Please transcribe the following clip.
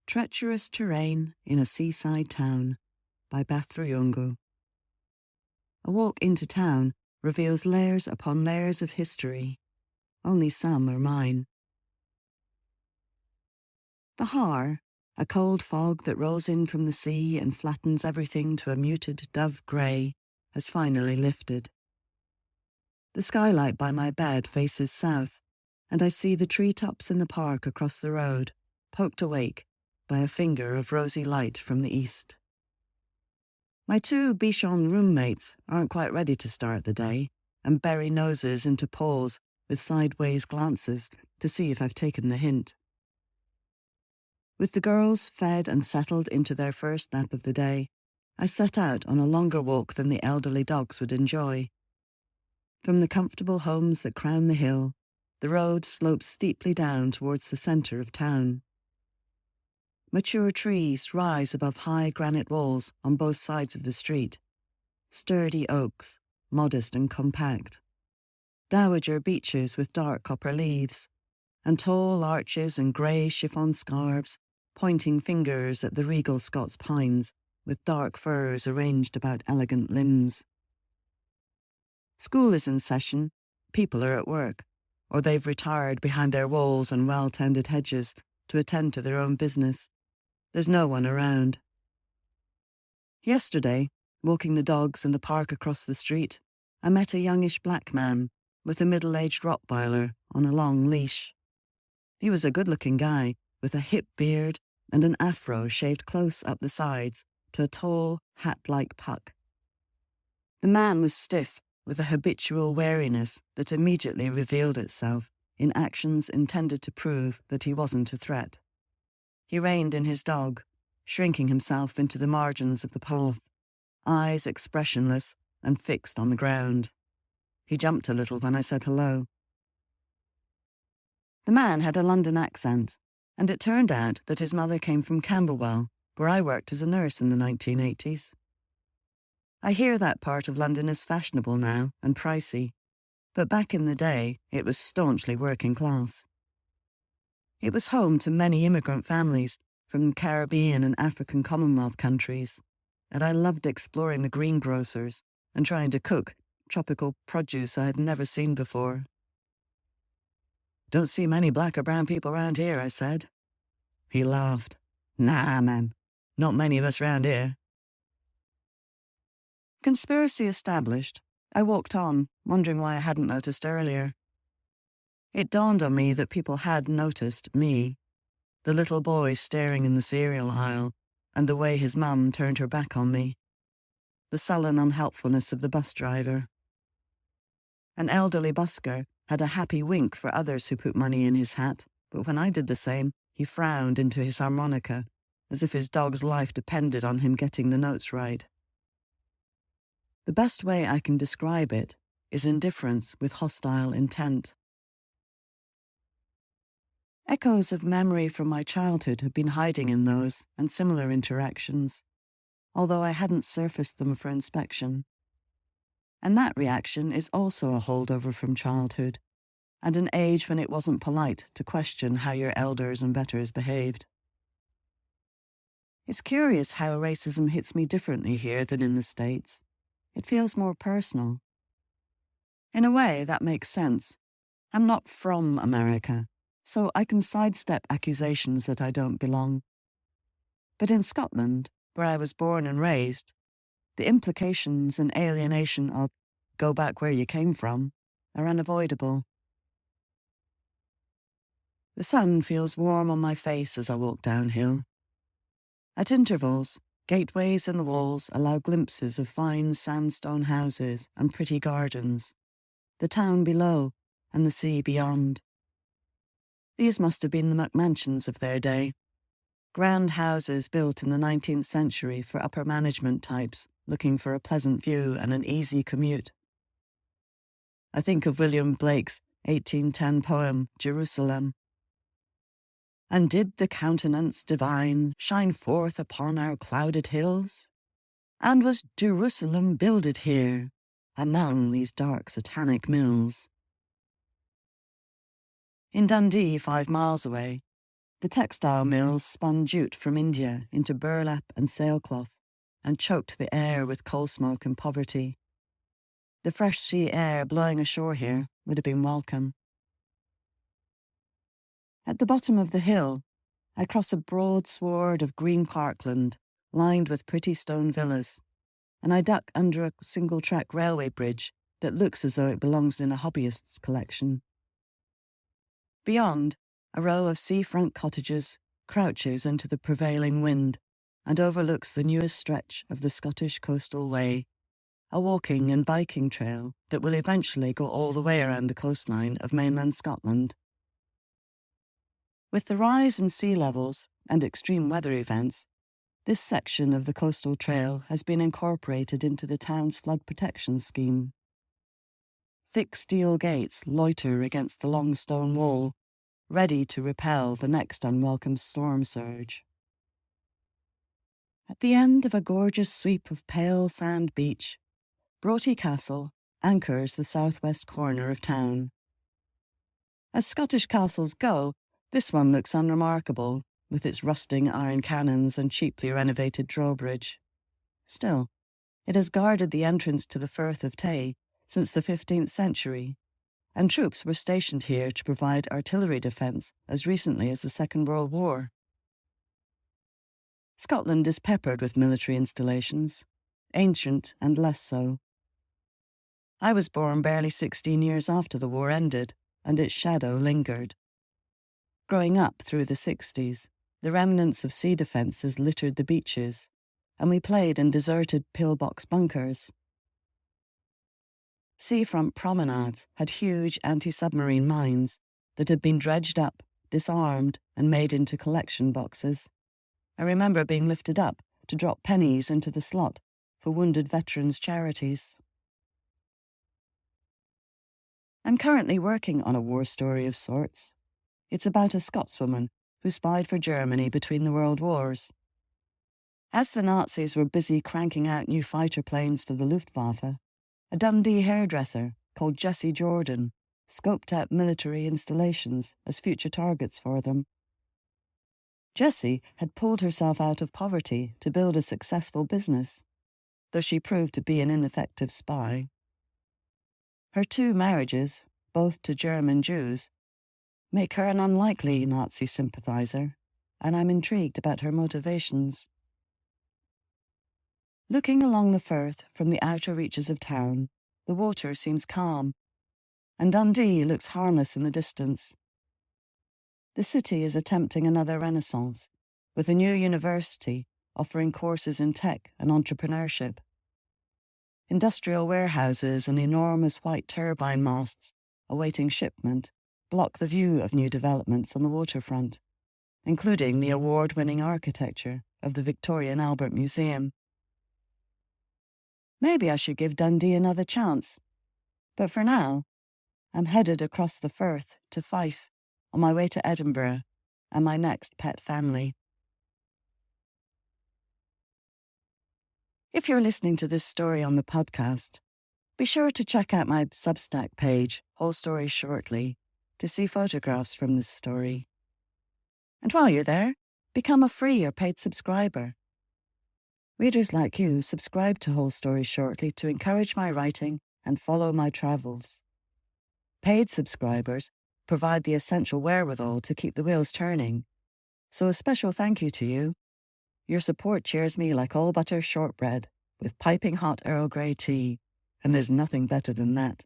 Treacherous Terrain in a Seaside Town by Bathruyungu. A walk into town reveals layers upon layers of history. Only some are mine. The haar, a cold fog that rolls in from the sea and flattens everything to a muted dove grey, has finally lifted. The skylight by my bed faces south, and I see the treetops in the park across the road, poked awake by a finger of rosy light from the east. My two Bichon roommates aren't quite ready to start the day and bury noses into paws with sideways glances to see if I've taken the hint. With the girls fed and settled into their first nap of the day, I set out on a longer walk than the elderly dogs would enjoy. From the comfortable homes that crown the hill, the road slopes steeply down towards the centre of town. Mature trees rise above high granite walls on both sides of the street. Sturdy oaks, modest and compact. Dowager beeches with dark copper leaves, and tall arches and grey chiffon scarves pointing fingers at the regal Scots pines with dark firs arranged about elegant limbs. School is in session, people are at work, or they've retired behind their walls and well-tended hedges to attend to their own business. There's no one around. Yesterday, walking the dogs in the park across the street, I met a youngish black man with a middle-aged Rottweiler on a long leash. He was a good-looking guy with a hip beard and an afro shaved close up the sides to a tall, hat-like puck. The man was stiff with a habitual wariness that immediately revealed itself in actions intended to prove that he wasn't a threat. He reined in his dog, shrinking himself into the margins of the path, eyes expressionless and fixed on the ground. He jumped a little when I said hello. The man had a London accent, and it turned out that his mother came from Camberwell, where I worked as a nurse in the 1980s. I hear that part of London is fashionable now and pricey, but back in the day it was staunchly working class. It was home to many immigrant families from Caribbean and African Commonwealth countries, and I loved exploring the greengrocers and trying to cook tropical produce I had never seen before. "Don't see many black or brown people around here," I said. He laughed. "Nah, man, not many of us round here." Conspiracy established, I walked on, wondering why I hadn't noticed earlier. It dawned on me that people had noticed me, the little boy staring in the cereal aisle, and the way his mum turned her back on me, the sullen unhelpfulness of the bus driver. An elderly busker had a happy wink for others who put money in his hat, but when I did the same, he frowned into his harmonica, as if his dog's life depended on him getting the notes right. The best way I can describe it is indifference with hostile intent. Echoes of memory from my childhood had been hiding in those and similar interactions, although I hadn't surfaced them for inspection. And that reaction is also a holdover from childhood, and an age when it wasn't polite to question how your elders and betters behaved. It's curious how racism hits me differently here than in the States. It feels more personal. In a way, that makes sense. I'm not from America, so I can sidestep accusations that I don't belong. But in Scotland, where I was born and raised, the implications and alienation of "go back where you came from" are unavoidable. The sun feels warm on my face as I walk downhill. At intervals, gateways in the walls allow glimpses of fine sandstone houses and pretty gardens, the town below and the sea beyond. These must have been the McMansions of their day, grand houses built in the 19th century for upper management types looking for a pleasant view and an easy commute. I think of William Blake's 1810 poem, Jerusalem. "And did the countenance divine shine forth upon our clouded hills? And was Jerusalem builded here, among these dark satanic mills?" In Dundee, 5 miles away, The textile mills spun jute from India into burlap and sailcloth and choked the air with coal smoke and poverty. The fresh sea air blowing ashore here would have been welcome. At the bottom of the hill, I cross a broad sward of green parkland lined with pretty stone villas, and I duck under a single-track railway bridge that looks as though it belongs in a hobbyist's collection. Beyond, a row of seafront cottages crouches into the prevailing wind and overlooks the newest stretch of the Scottish Coastal Way, a walking and biking trail that will eventually go all the way around the coastline of mainland Scotland. With the rise in sea levels and extreme weather events, this section of the coastal trail has been incorporated into the town's flood protection scheme. Thick steel gates loiter against the long stone wall, ready to repel the next unwelcome storm surge. At the end of a gorgeous sweep of pale sand beach, Broughty Castle anchors the southwest corner of town. As Scottish castles go, this one looks unremarkable, with its rusting iron cannons and cheaply renovated drawbridge. Still, it has guarded the entrance to the Firth of Tay since the 15th century, and troops were stationed here to provide artillery defence as recently as the Second World War. Scotland is peppered with military installations, ancient and less so. I was born barely 16 years after the war ended, and its shadow lingered. Growing up through the 60s, the remnants of sea defences littered the beaches, and we played in deserted pillbox bunkers. Seafront promenades had huge anti-submarine mines that had been dredged up, disarmed, and made into collection boxes. I remember being lifted up to drop pennies into the slot for wounded veterans' charities. I'm currently working on a war story of sorts. It's about a Scotswoman who spied for Germany between the world wars. As the Nazis were busy cranking out new fighter planes for the Luftwaffe, a Dundee hairdresser called Jessie Jordan scoped out military installations as future targets for them. Jessie had pulled herself out of poverty to build a successful business, though she proved to be an ineffective spy. Her 2 marriages, both to German Jews, make her an unlikely Nazi sympathizer, and I'm intrigued about her motivations. Looking along the Firth from the outer reaches of town, the water seems calm, and Dundee looks harmless in the distance. The city is attempting another renaissance, with a new university offering courses in tech and entrepreneurship. Industrial warehouses and enormous white turbine masts awaiting shipment block the view of new developments on the waterfront, including the award-winning architecture of the Victoria and Albert Museum. Maybe I should give Dundee another chance, but for now, I'm headed across the Firth to Fife on my way to Edinburgh and my next pet family. If you're listening to this story on the podcast, be sure to check out my Substack page, Whole Story Shortly, to see photographs from this story. And while you're there, become a free or paid subscriber. Readers like you subscribe to Whole Story Shortly to encourage my writing and follow my travels. Paid subscribers provide the essential wherewithal to keep the wheels turning. So a special thank you to you. Your support cheers me like all butter shortbread with piping hot Earl Grey tea, and there's nothing better than that.